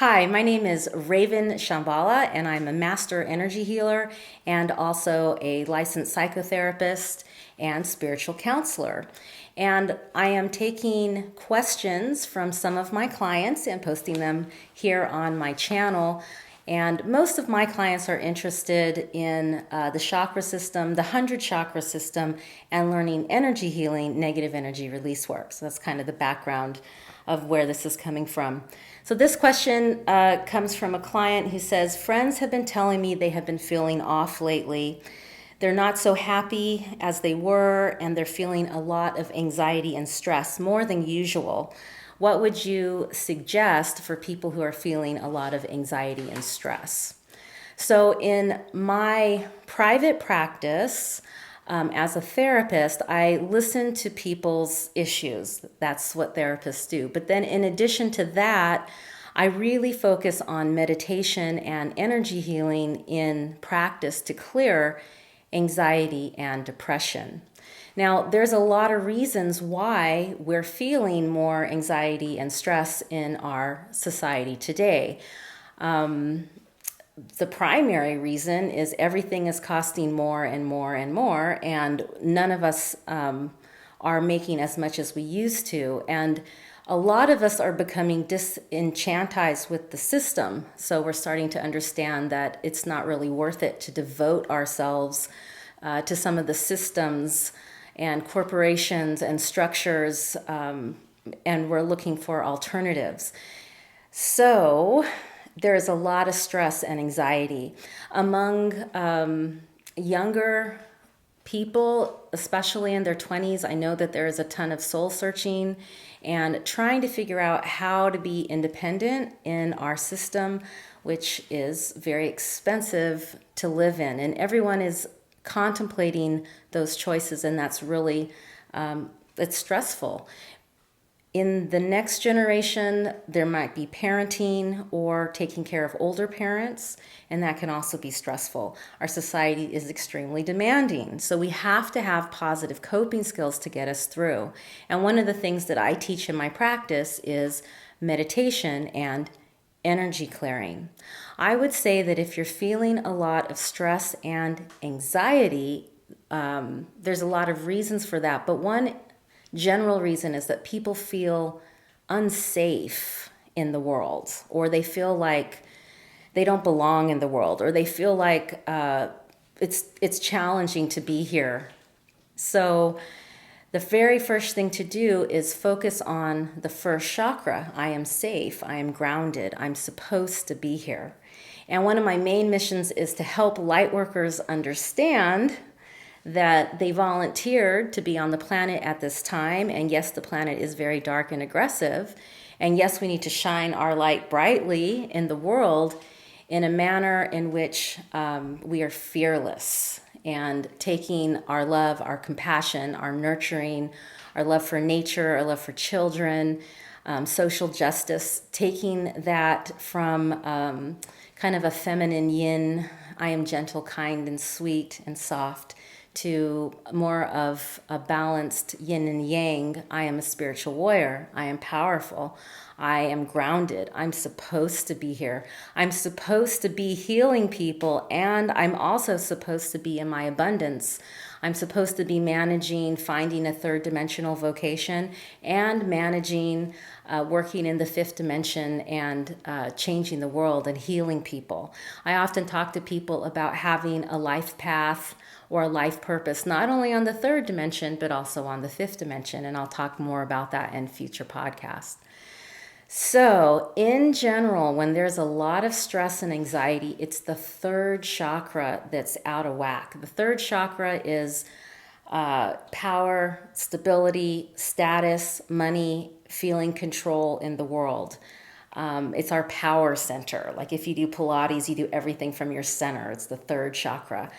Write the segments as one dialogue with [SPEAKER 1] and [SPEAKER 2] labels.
[SPEAKER 1] Hi, my name is Raven Shamballa, and I'm a master energy healer and also a licensed psychotherapist and spiritual counselor. And I am taking questions from some of my clients and posting them here on my channel. And most of my clients are interested in the chakra system, the 100 chakra system, and learning energy healing, negative energy release work. So that's kind of the background of where this is coming from. So this question comes from a client who says, friends have been telling me they have been feeling off lately. They're not so happy as they were, and they're feeling a lot of anxiety and stress, more than usual. What would you suggest for people who are feeling a lot of anxiety and stress? So in my private practice, as a therapist, I listen to people's issues. That's what therapists do. But then in addition to that, I really focus on meditation and energy healing in practice to clear anxiety and depression. Now, there's a lot of reasons why we're feeling more anxiety and stress in our society today. The primary reason is everything is costing more and more and more, and none of us are making as much as we used to. And a lot of us are becoming disenchantized with the system. So we're starting to understand that it's not really worth it to devote ourselves to some of the systems and corporations and structures, and we're looking for alternatives. So there is a lot of stress and anxiety among younger people, especially in their 20s. I know that there is a ton of soul searching and trying to figure out how to be independent in our system, which is very expensive to live in. And everyone is contemplating those choices, and that's really, it's stressful. In the next generation, there might be parenting or taking care of older parents, and that can also be stressful. Our society is extremely demanding, so we have to have positive coping skills to get us through. And one of the things that I teach in my practice is meditation and energy clearing. I would say that if you're feeling a lot of stress and anxiety, there's a lot of reasons for that, but one general reason is that people feel unsafe in the world, or they feel like they don't belong in the world, or they feel like it's challenging to be here. So the very first thing to do is focus on the first chakra. I am safe, I am grounded, I'm supposed to be here. And one of my main missions is to help light workers understand that they volunteered to be on the planet at this time. And yes, the planet is very dark and aggressive. And yes, we need to shine our light brightly in the world in a manner in which we are fearless and taking our love, our compassion, our nurturing, our love for nature, our love for children, social justice, taking that from kind of a feminine yin, I am gentle, kind, and sweet and soft, to more of a balanced yin and yang. I am a spiritual warrior. I am powerful. I am grounded. I'm supposed to be here. I'm supposed to be healing people, and I'm also supposed to be in my abundance. I'm supposed to be managing, finding a third dimensional vocation, and managing, working in the fifth dimension and changing the world and healing people. I often talk to people about having a life path or a life purpose, not only on the third dimension, but also on the fifth dimension. And I'll talk more about that in future podcasts. So in general, when there's a lot of stress and anxiety, it's the third chakra that's out of whack. The third chakra is power, stability, status, money, feeling control in the world. It's our power center. Like if you do Pilates, you do everything from your center. It's the third chakra.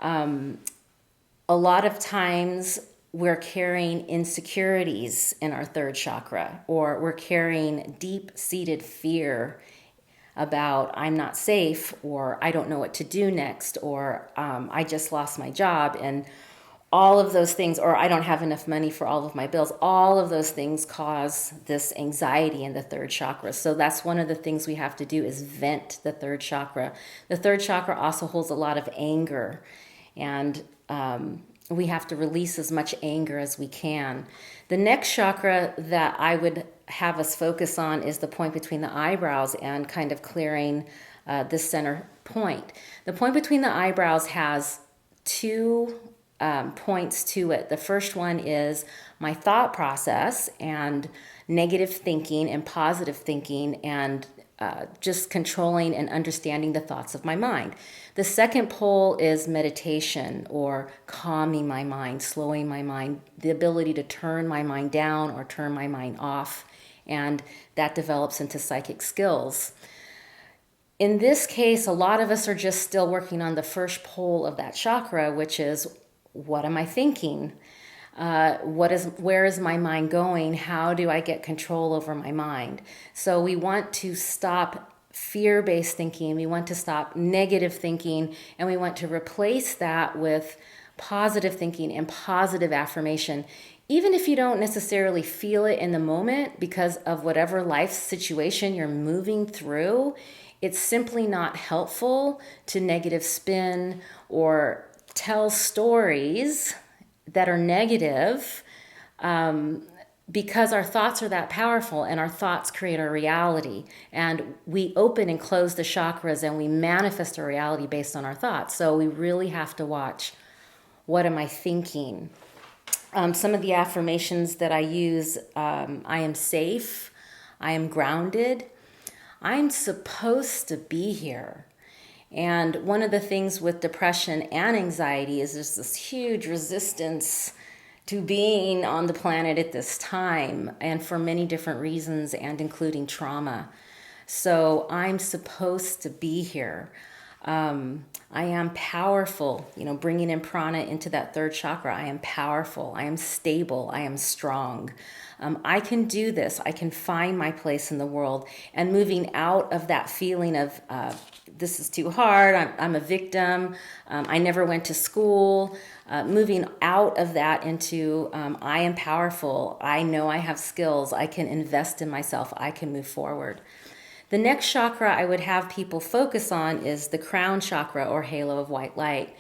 [SPEAKER 1] A lot of times we're carrying insecurities in our third chakra, or we're carrying deep-seated fear about I'm not safe, or I don't know what to do next, or I just lost my job, and all of those things, or I don't have enough money for all of my bills, all of those things cause this anxiety in the third chakra. So that's one of the things we have to do, is vent the third chakra. The third chakra also holds a lot of anger, and we have to release as much anger as we can. The next chakra that I would have us focus on is the point between the eyebrows, and kind of clearing this center point. The point between the eyebrows has two points to it. The first one is my thought process and negative thinking and positive thinking, and just controlling and understanding the thoughts of my mind. The second pole is meditation, or calming my mind, slowing my mind, the ability to turn my mind down or turn my mind off, and that develops into psychic skills. In this case, a lot of us are just still working on the first pole of that chakra, which is, what am I thinking? Where is my mind going? How do I get control over my mind? So we want to stop fear-based thinking. We want to stop negative thinking, and we want to replace that with positive thinking and positive affirmation. Even if you don't necessarily feel it in the moment because of whatever life situation you're moving through, it's simply not helpful to negative spin or tell stories that are negative, because our thoughts are that powerful, and our thoughts create our reality. And we open and close the chakras, and we manifest our reality based on our thoughts. So we really have to watch, what am I thinking? Some of the affirmations that I use, I am safe, I am grounded, I'm supposed to be here. And one of the things with depression and anxiety is there's this huge resistance to being on the planet at this time, and for many different reasons, and including trauma. So I'm supposed to be here. I am powerful, bringing in prana into that third chakra. I am powerful. I am stable. I am strong. I can do this. I can find my place in the world, and moving out of that feeling of this is too hard. I'm a victim. I never went to school. Moving out of that into I am powerful. I know I have skills. I can invest in myself. I can move forward. The next chakra I would have people focus on is the crown chakra, or halo of white light.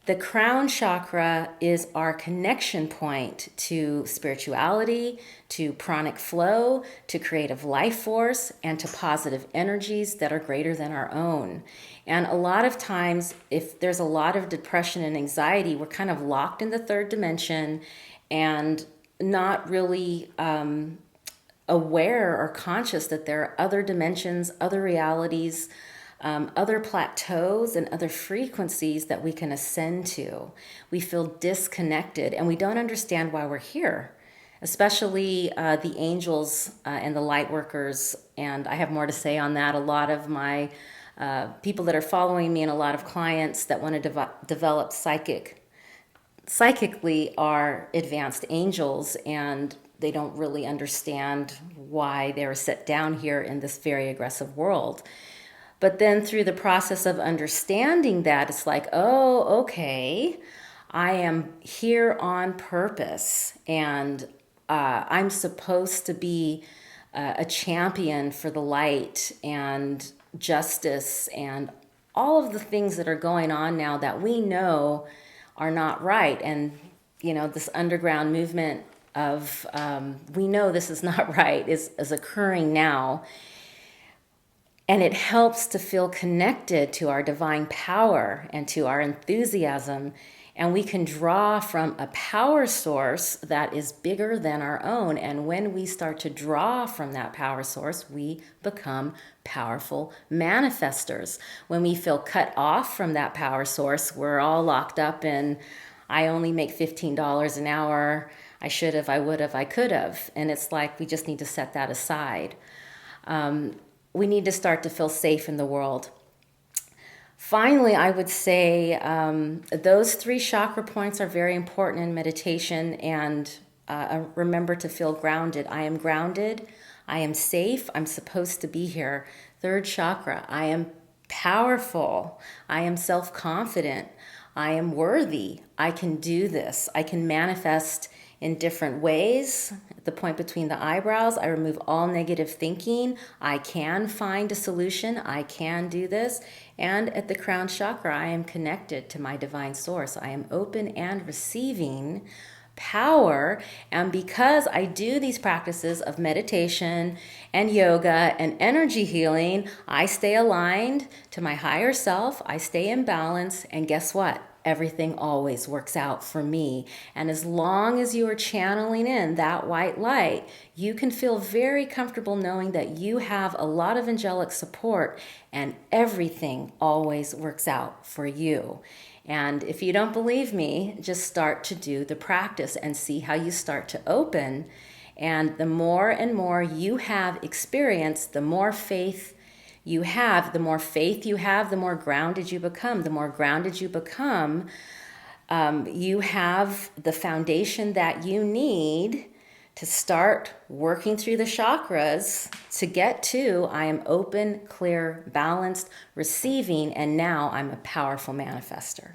[SPEAKER 1] The crown chakra is our connection point to spirituality, to pranic flow, to creative life force, and to positive energies that are greater than our own. And a lot of times, if there's a lot of depression and anxiety, we're kind of locked in the third dimension and not really aware or conscious that there are other dimensions, other realities, other plateaus, and other frequencies that we can ascend to. We feel disconnected, and we don't understand why we're here, especially the angels and the light workers. And I have more to say on that. A lot of my people that are following me, and a lot of clients that want to develop psychically, are advanced angels, and they don't really understand why they're set down here in this very aggressive world. But then through the process of understanding that, it's like, oh, okay, I am here on purpose, and I'm supposed to be a champion for the light and justice and all of the things that are going on now that we know are not right. And, this underground movement of we know this is not right is occurring now. And it helps to feel connected to our divine power and to our enthusiasm. And we can draw from a power source that is bigger than our own. And when we start to draw from that power source, we become powerful manifestors. When we feel cut off from that power source, we're all locked up in, I only make $15 an hour. I should have, I would have, I could have. And it's like we just need to set that aside. We need to start to feel safe in the world. Finally, I would say those three chakra points are very important in meditation, and remember to feel grounded. I am grounded. I am safe. I'm supposed to be here. Third chakra, I am powerful. I am self-confident. I am worthy. I can do this. I can manifest in different ways. At the point between the eyebrows, I remove all negative thinking. I can find a solution. I can do this. And at the crown chakra, I am connected to my divine source. I am open and receiving power. And because I do these practices of meditation and yoga and energy healing, I stay aligned to my higher self. I stay in balance. And guess what? Everything always works out for me. And as long as you are channeling in that white light, you can feel very comfortable knowing that you have a lot of angelic support and everything always works out for you. And if you don't believe me, just start to do the practice and see how you start to open. And the more and more you have experience, the more faith you have, the more faith you have, the more grounded you become. The more grounded you become, you have the foundation that you need to start working through the chakras to get to I am open, clear, balanced, receiving, and now I'm a powerful manifester.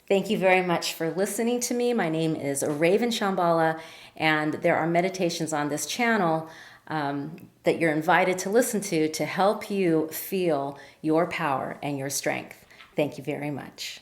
[SPEAKER 1] Thank you very much for listening to me. My name is Raven Shamballa, and there are meditations on this channel that you're invited to listen to help you feel your power and your strength. Thank you very much.